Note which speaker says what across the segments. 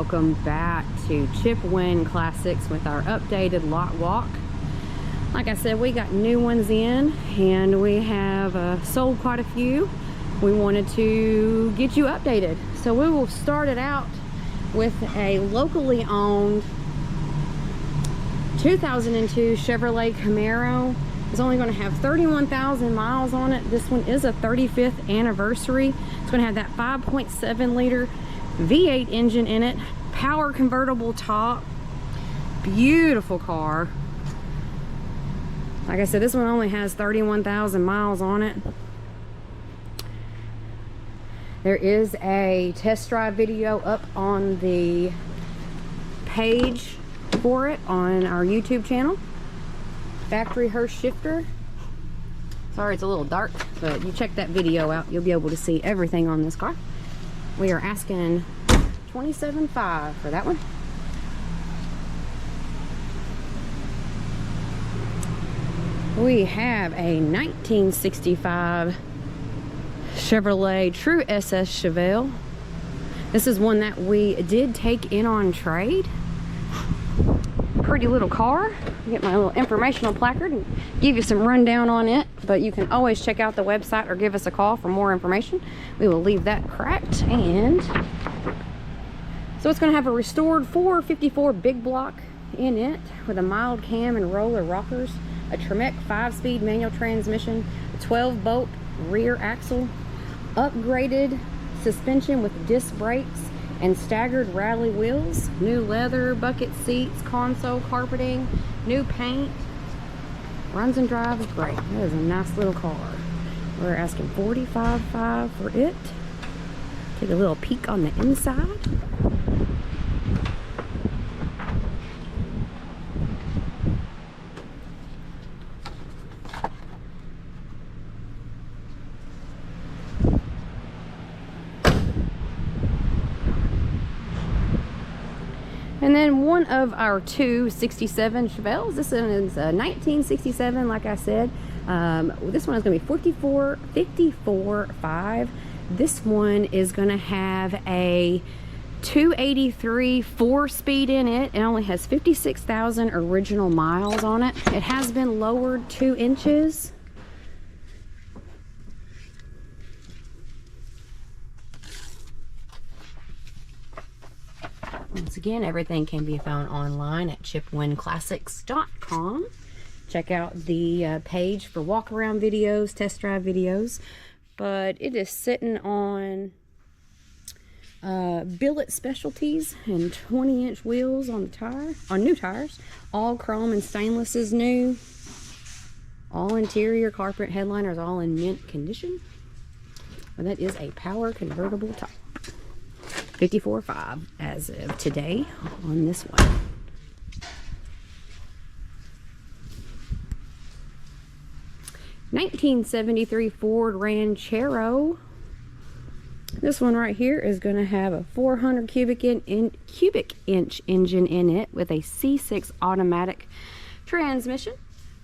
Speaker 1: welcome back to Chip Wynn Classics with our updated lot walk. Like I said, we got new ones in and we have sold quite a few. We wanted to get you updated, so we will start it out with a locally owned 2002 Chevrolet Camaro. It's only going to have 31,000 miles on it. This one is a 35th anniversary. It's going to have that 5.7 liter V8 engine in it, power convertible top. Beautiful car. Like I said, this one only has 31,000 miles on it. There is a test drive video up on the page for it on our YouTube channel. Factory Hearse shifter. Sorry it's a little dark, but you check that video out, you'll be able to see everything on this car. We are asking $27,500 for that one. We have a 1965 Chevrolet True SS Chevelle. This is one that we did take in on trade. Pretty little car. Get my little informational placard and give you some rundown on it, but you can always check out the website or give us a call for more information. We will leave that cracked. And so it's going to have a restored 454 big block in it with a mild cam and roller rockers, a Tremec 5-speed manual transmission, a 12-bolt rear axle, upgraded suspension with disc brakes and staggered rally wheels, new leather, bucket seats, console carpeting, new paint. Runs and drives great. That is a nice little car. We're asking $45,500 for it. Take a little peek on the inside. And then one of our two 67 Chevelles. This one is a 1967, like I said. This one is going to be $54,500. This one is going to have a 283 4-speed in it. It only has 56,000 original miles on it. It has been lowered 2 inches. Once again, everything can be found online at chipwinnclassics.com. Check out the page for walk around videos, test drive videos. But it is sitting on billet specialties and 20-inch wheels on the tire, on new tires. All chrome and stainless is new. All interior carpet headliners all in mint condition. And that is a power convertible top. $54,500 as of today on this one. (1973) Ford Ranchero. This one right here is going to have a 400 cubic inch engine in it with a C6 automatic transmission.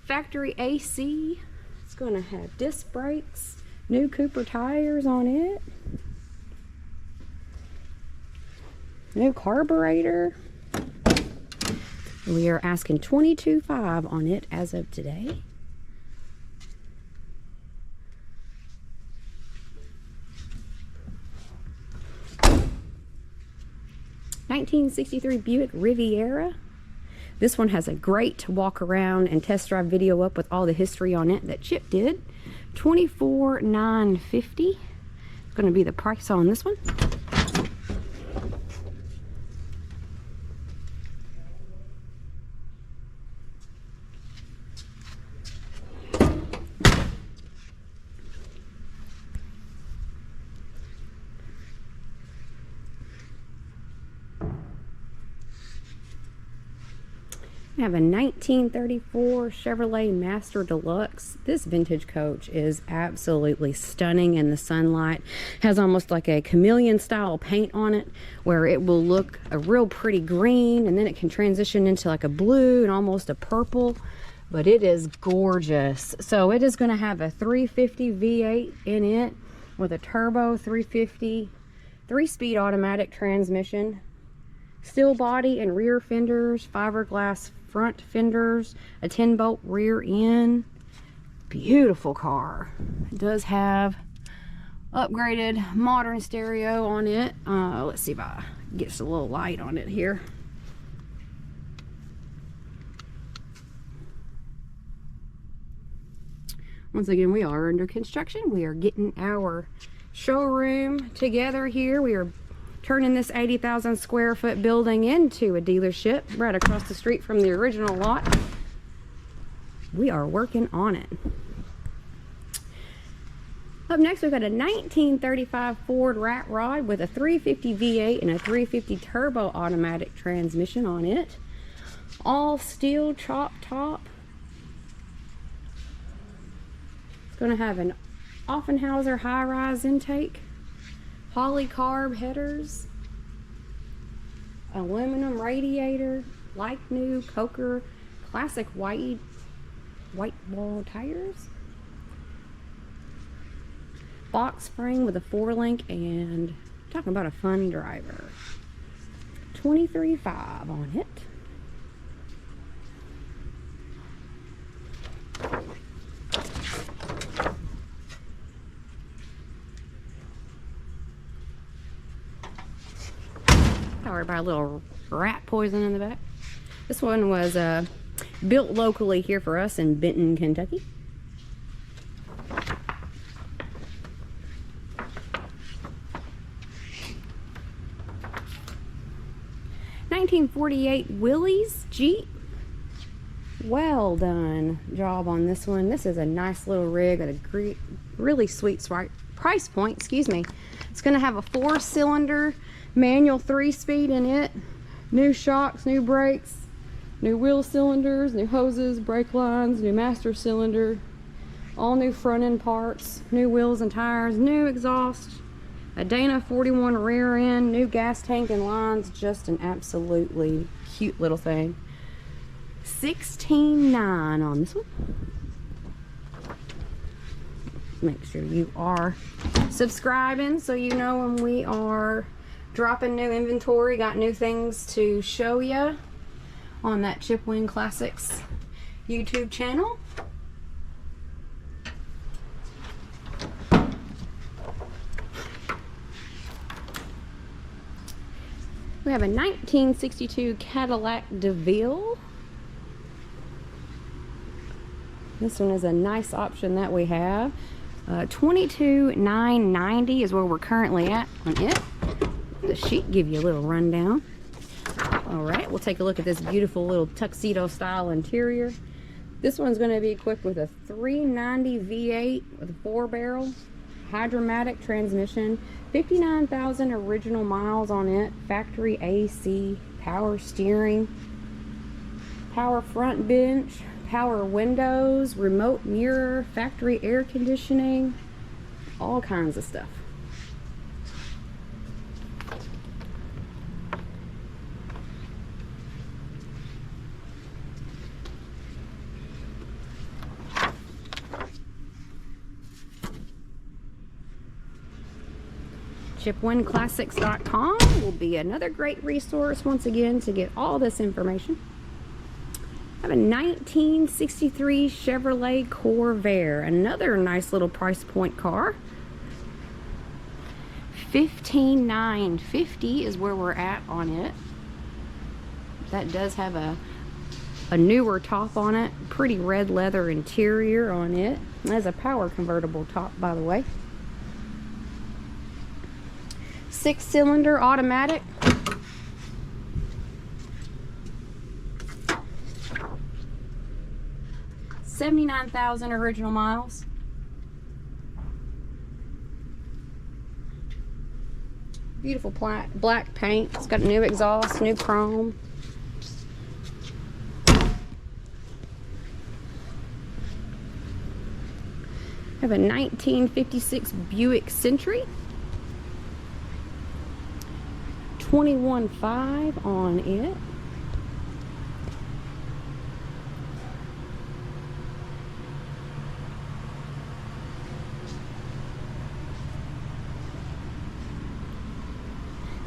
Speaker 1: Factory AC. It's going to have disc brakes, new Cooper tires on it. New carburetor. We are asking $22,500 on it as of today. (1963) Buick Riviera. This one has a great walk around and test drive video up with all the history on it that Chip did. $24,950. It's going to be the price on this one. I have a 1934 Chevrolet Master Deluxe. This vintage coach is absolutely stunning in the sunlight. Has almost like a chameleon style paint on it where it will look a real pretty green and then it can transition into like a blue and almost a purple, but it is gorgeous. So it is going to have a 350 V8 in it with a turbo 350 3-speed automatic transmission. Steel body and rear fenders, fiberglass front fenders, a 10-bolt rear end. Beautiful car. It does have upgraded modern stereo on it. Let's see if I get a little light on it here. Once again, we are under construction. We are getting our showroom together here. We are turning this 80,000 square foot building into a dealership right across the street from the original lot. We are working on it. Up next, we've got a 1935 Ford Rat Rod with a 350 V8 and a 350 turbo automatic transmission on it. All steel chop top. It's going to have an Offenhauser high-rise intake, polycarb headers, aluminum radiator, like new Coker classic white ball tires, box frame with a 4-link, and talking about a fun driver, 23.5 on it. Powered by a little rat poison in the back. This one was built locally here for us in Benton, Kentucky. '48 Willys Jeep. Well done job on this one. This is a nice little rig at a great, really sweet price point. Excuse me. It's going to have a 4-cylinder manual 3-speed in it. New shocks, new brakes, new wheel cylinders, new hoses, brake lines, new master cylinder, all new front end parts, new wheels and tires, new exhaust, a Dana 41 rear end, new gas tank and lines. Just an absolutely cute little thing. 16.9 on this one. Make sure you are subscribing so you know when we are dropping new inventory. Got new things to show you on that Chip Wynn Classics YouTube channel. We have a 1962 Cadillac DeVille. This one is a nice option that we have. $22,990 is where we're currently at on it. The sheet give you a little rundown. All right, we'll take a look at this beautiful little tuxedo style interior. This one's going to be equipped with a 390 V8 with a 4-barrel hydromatic transmission, 59,000 original miles on it, factory AC, power steering, power front bench, power windows, remote mirror, factory air conditioning, all kinds of stuff. ChipWynnClassics.com will be another great resource once again to get all this information. I have a 1963 Chevrolet Corvair, another nice little price point car. $15,950 is where we're at on it. That does have a newer top on it, pretty red leather interior on it. It has a power convertible top, by the way. 6-cylinder automatic. $79,000 original miles. Beautiful black paint. It's got new exhaust, new chrome. I have a 1956 Buick Century. 21.5 on it.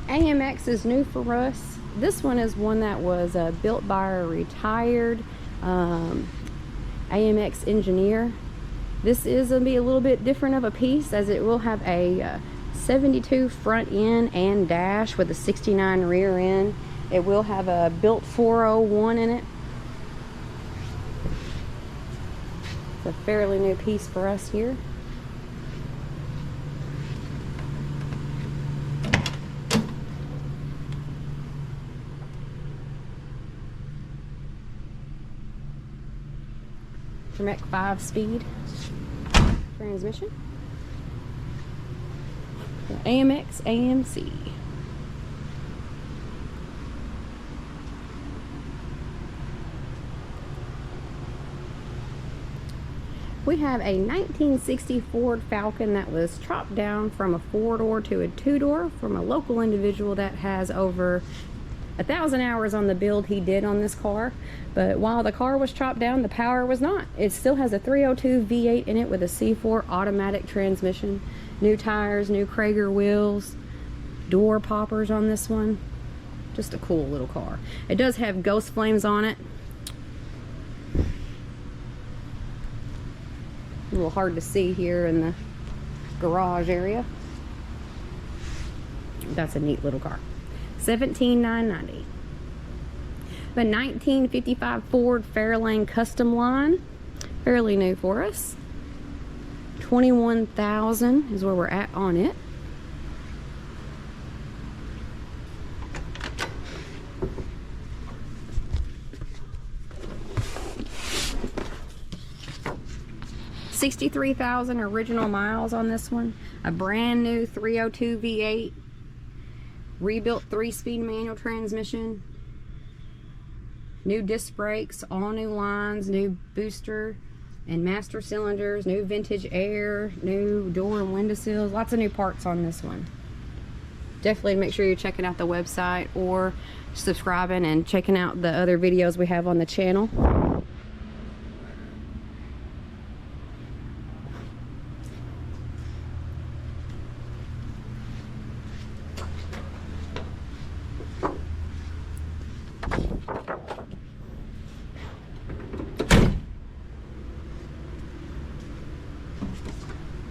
Speaker 1: AMX is new for us. This one is one that was built by a retired AMX engineer. This is going to be a little bit different of a piece, as it will have a 72 front end and dash with a 69 rear end. It will have a built 401 in it. It's a fairly new piece for us here. Tremec 5-speed transmission. AMX AMC. We have a 1960 Ford Falcon that was chopped down from a 4-door to a 2-door from a local individual that has over 1,000 hours on the build he did on this car. But while the car was chopped down, the power was not. It still has a 302 V8 in it with a C4 automatic transmission. New tires, new Krager wheels, door poppers on this one. Just a cool little car. It does have ghost flames on it. A little hard to see here in the garage area. That's a neat little car. $17,990. The 1955 Ford Fairlane Custom Line, fairly new for us. $21,000 is where we're at on it. $63,000 original miles on this one. A brand new 302 V8, rebuilt 3-speed manual transmission, new disc brakes, all new lines, new booster and master cylinders, new vintage air, new door and window sills, lots of new parts on this one. Definitely make sure you're checking out the website or subscribing and checking out the other videos we have on the channel.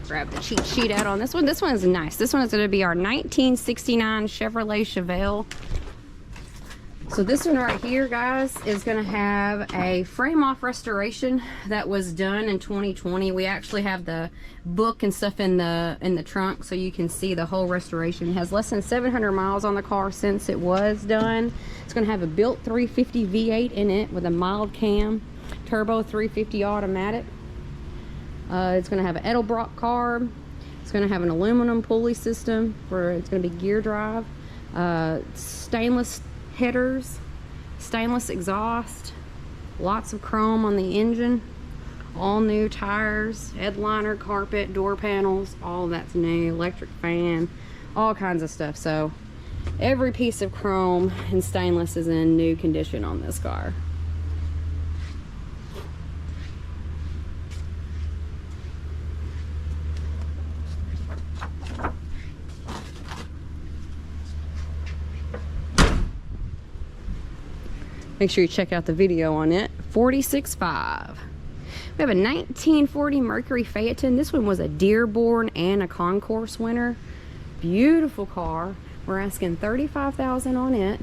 Speaker 1: Grab the cheat sheet out on this one. This one is nice. This one is going to be our 1969 Chevrolet Chevelle. So this one right here, guys, is going to have a frame off restoration that was done in 2020. We actually have the book and stuff in the trunk, so you can see the whole restoration. It has less than 700 miles on the car since it was done. It's going to have a built 350 V8 in it with a mild cam, turbo 350 automatic. It's going to have an Edelbrock carb. It's going to have an aluminum pulley system for it's going to be gear drive. Stainless headers, stainless exhaust, lots of chrome on the engine, all new tires, headliner, carpet, door panels, all that's new, electric fan, all kinds of stuff. So every piece of chrome and stainless is in new condition on this car. Make sure you check out the video on it. $46,500. We have a 1940 Mercury Phaeton. This one was a Dearborn and a Concourse winner. Beautiful car. We're asking $35,000 on it.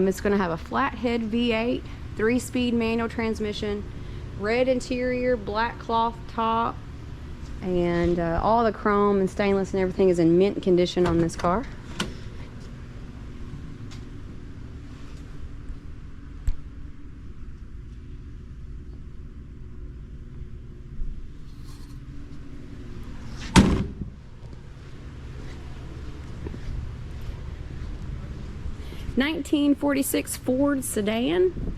Speaker 1: It's going to have a flathead V8, 3-speed manual transmission, red interior, black cloth top, and all the chrome and stainless and everything is in mint condition on this car. (1946) Ford sedan,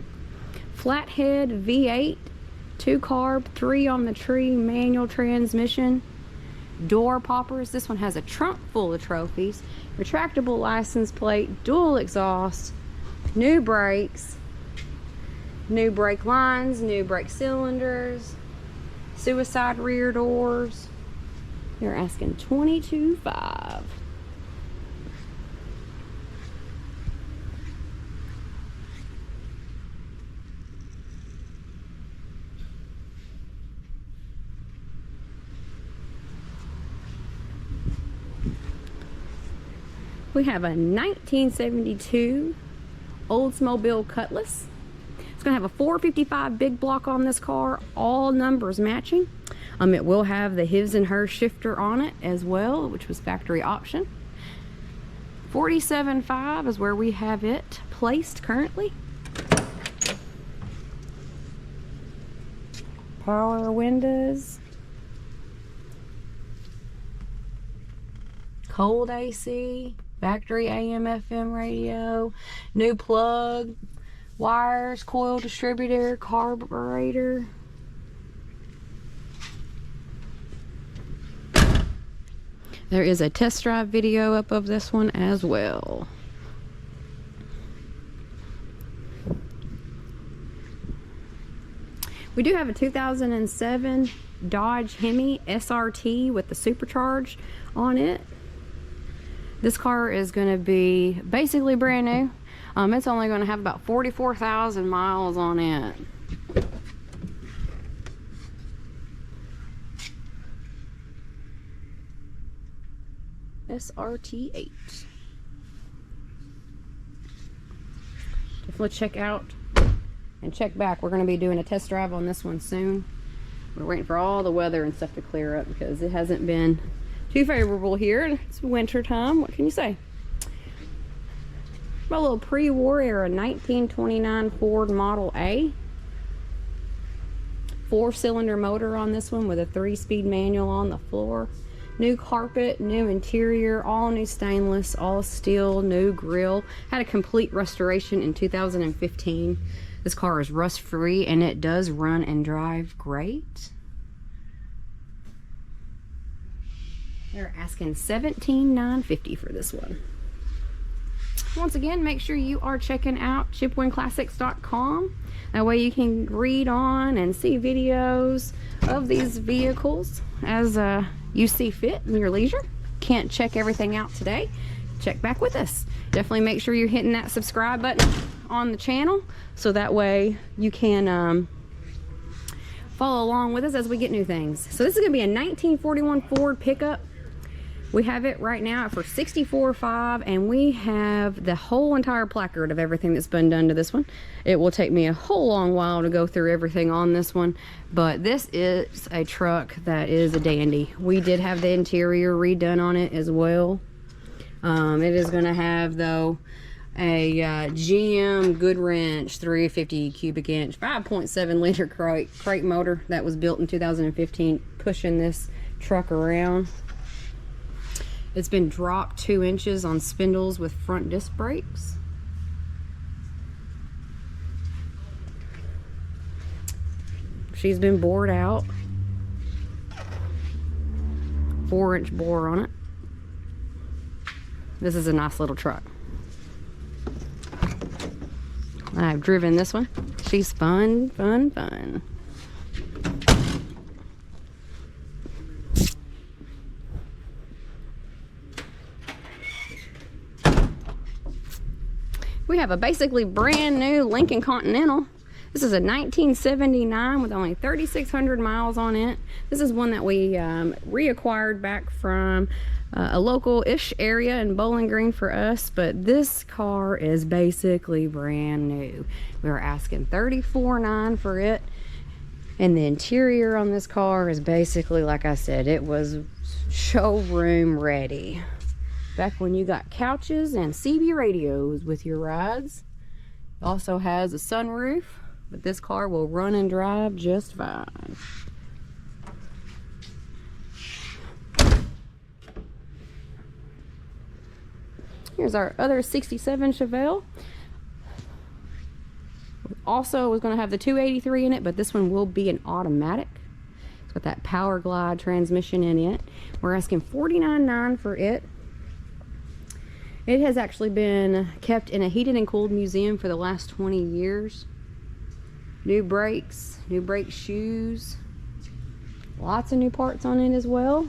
Speaker 1: flathead V8, 2 carb, 3 on the tree, manual transmission, door poppers. This one has a trunk full of trophies, retractable license plate, dual exhaust, new brakes, new brake lines, new brake cylinders, suicide rear doors. They're asking $22,500. We have a 1972 Oldsmobile Cutlass. It's going to have a 455 big block on this car, all numbers matching. It will have the his and her shifter on it as well, which was factory option. 47.5 is where we have it placed currently. Power windows. Cold AC, factory AM FM radio, new plug, wires, coil distributor, carburetor. There is a test drive video up of this one as well. We do have a 2007 Dodge Hemi SRT with the supercharged on it. This car is going to be basically brand new. It's only going to have about 44,000 miles on it. SRT8. Definitely check out and check back. We're going to be doing a test drive on this one soon. We're waiting for all the weather and stuff to clear up because it hasn't been too favorable here. It's winter time. What can you say? A little pre-war era 1929 Ford Model A. 4-cylinder motor on this one with a 3-speed manual on the floor. New carpet, new interior, all new stainless, all steel, new grille. Had a complete restoration in 2015. This car is rust free and it does run and drive great. They're asking $17,950 for this one. Once again, make sure you are checking out chipwinnclassics.com. That way you can read on and see videos of these vehicles as you see fit in your leisure. Can't check everything out today? Check back with us. Definitely make sure you're hitting that subscribe button on the channel so that way you can follow along with us as we get new things. So this is going to be a 1941 Ford pickup. We have it right now for $64,500, and we have the whole entire placard of everything that's been done to this one. It will take me a whole long while to go through everything on this one, but this is a truck that is a dandy. We did have the interior redone on it as well. It is going to have, though, a GM Goodwrench 350 cubic inch 5.7 liter crate motor that was built in 2015, pushing this truck around. It's been dropped 2 inches on spindles with front disc brakes. She's been bored out. 4-inch bore on it. This is a nice little truck. I've driven this one. She's fun, fun, fun. We have a basically brand new Lincoln Continental. This is a 1979 with only 3,600 miles on it. This is one that we reacquired back from a local-ish area in Bowling Green for us, but this car is basically brand new. We were asking $34,900 for it, and the interior on this car is basically, like I said, it was showroom ready. Back when you got couches and CB radios with your rides. It also has a sunroof, but this car will run and drive just fine. Here's our other 67 Chevelle. Also was going to have the 283 in it, but this one will be an automatic. It's got that Power Glide transmission in it. We're asking $49,900 for it. It has actually been kept in a heated and cooled museum for the last 20 years. New brakes, new brake shoes, lots of new parts on it as well.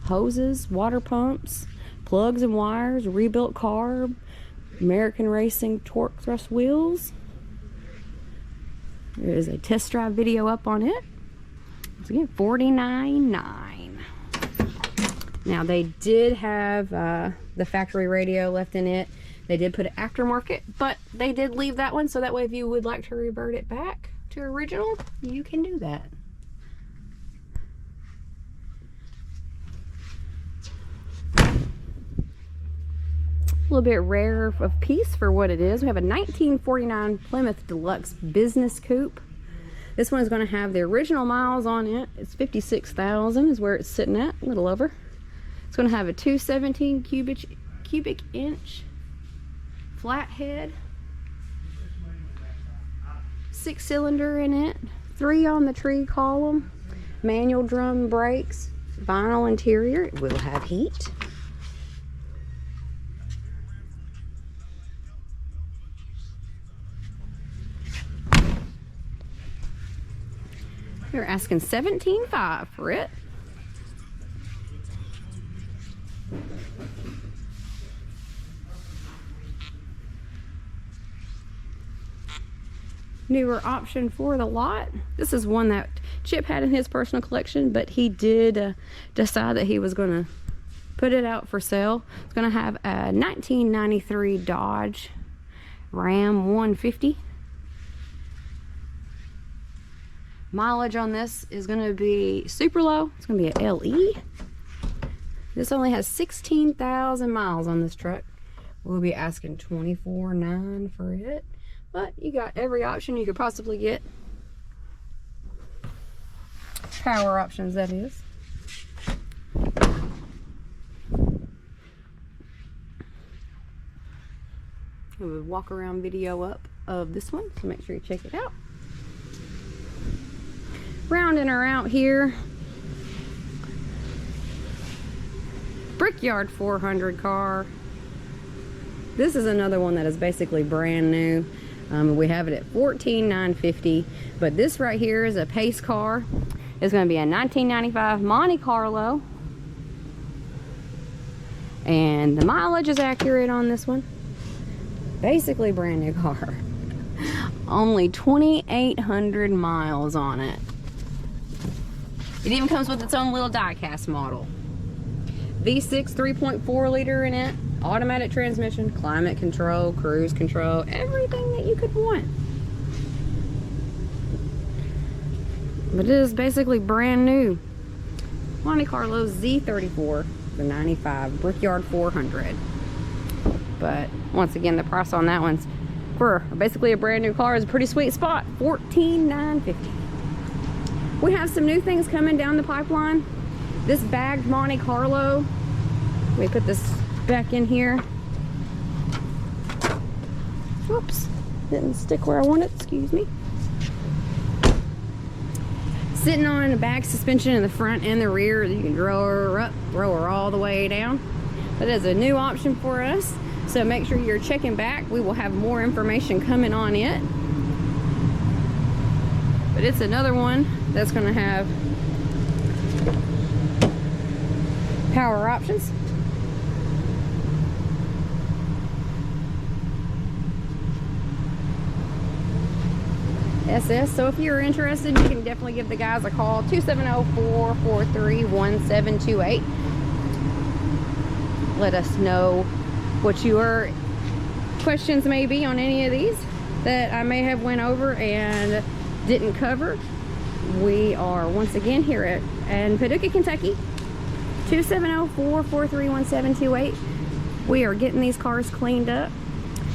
Speaker 1: Hoses, water pumps, plugs and wires, rebuilt carb, American Racing torque thrust wheels. There is a test drive video up on it. Once again, $49,900. Now they did have the factory radio left in it. They did put an aftermarket, but they did leave that one, so that way if you would like to revert it back to original, you can do that. A little bit rare of piece for what it is. We have a 1949 Plymouth Deluxe Business Coupe. This one is going to have the original miles on it. It's 56,000 is where it's sitting at, a little over. It's going to have a 217 cubic inch flat head, 6-cylinder in it, 3 on the tree column, manual drum brakes, vinyl interior. It will have heat. They're asking $17,500 for it. Newer option for the lot. This is one that Chip had in his personal collection, but he did decide that he was going to put it out for sale. It's going to have a 1993 Dodge Ram 150. Mileage on this is going to be super low. It's going to be a LE. This only has 16,000 miles on this truck. We'll be asking $24,900 for it, but you got every option you could possibly get. Power options, that is. We have a walk around video up of this one, so make sure you check it out. Rounding her out here, Brickyard 400 car. This is another one that is basically brand new. We have it at $14,950, but this right here is a pace car. It's going to be a 1995 Monte Carlo, and the mileage is accurate on this one. Basically brand new car. Only 2,800 miles on it. It even comes with its own little die-cast model. V6 3.4 liter in it, automatic transmission, climate control, cruise control, everything that you could want. But it is basically brand new. Monte Carlo Z34, the 95 Brickyard 400. But once again, the price on that one's for basically a brand new car is a pretty sweet spot. $14,950. We have some new things coming down the pipeline. This bagged Monte Carlo, let me put this back in here. Whoops, didn't stick where I wanted, excuse me. Sitting on a bag suspension in the front and the rear. You can throw her up, throw her all the way down. That is a new option for us, so make sure you're checking back. We will have more information coming on it. But it's another one that's going to have power options. SS. So if you're interested, you can definitely give the guys a call, 270-443-1728. Let us know what your questions may be on any of these that I may have went over and didn't cover. We are once again here in Paducah, Kentucky, 270-443-1728. We are getting these cars cleaned up.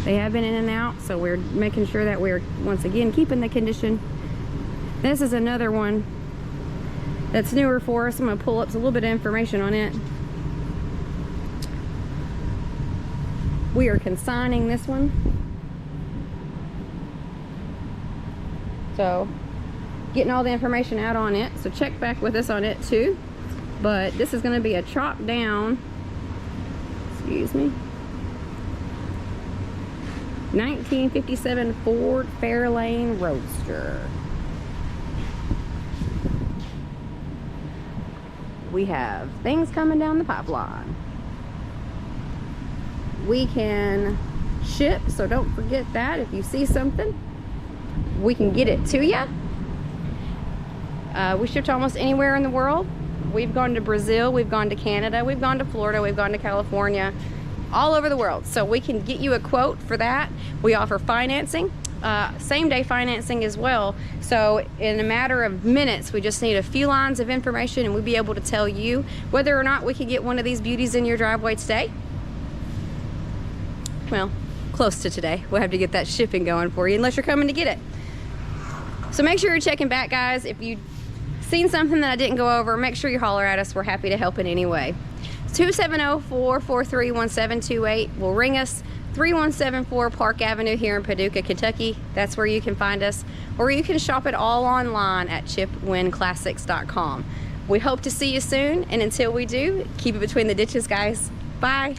Speaker 1: They have been in and out, so we're making sure that we're once again keeping the condition. This is another one that's newer for us. I'm going to pull up a little bit of information on it. We are consigning this one, so getting all the information out on it, so check back with us on it too. But this is going to be a chopped down, excuse me, 1957 Ford Fairlane Roadster. We have things coming down the pipeline. We can ship, so don't forget that. If you see something, we can get it to you. We ship to almost anywhere in the world. We've gone to Brazil, we've gone to Canada, we've gone to Florida, we've gone to California, all over the world. So we can get you a quote for that. We offer financing, same day financing as well. So in a matter of minutes, we just need a few lines of information and we'll be able to tell you whether or not we can get one of these beauties in your driveway today. Well, close to today. We'll have to get that shipping going for you unless you're coming to get it. So make sure you're checking back, guys. If you've seen something that I didn't go over, make sure you holler at us. We're happy to help in any way. 270-443-1728 will ring us. 3174 Park Avenue here in Paducah, Kentucky. That's where you can find us. Or you can shop it all online at chipwynclassics.com. We hope to see you soon, and until we do, keep it between the ditches, guys. Bye.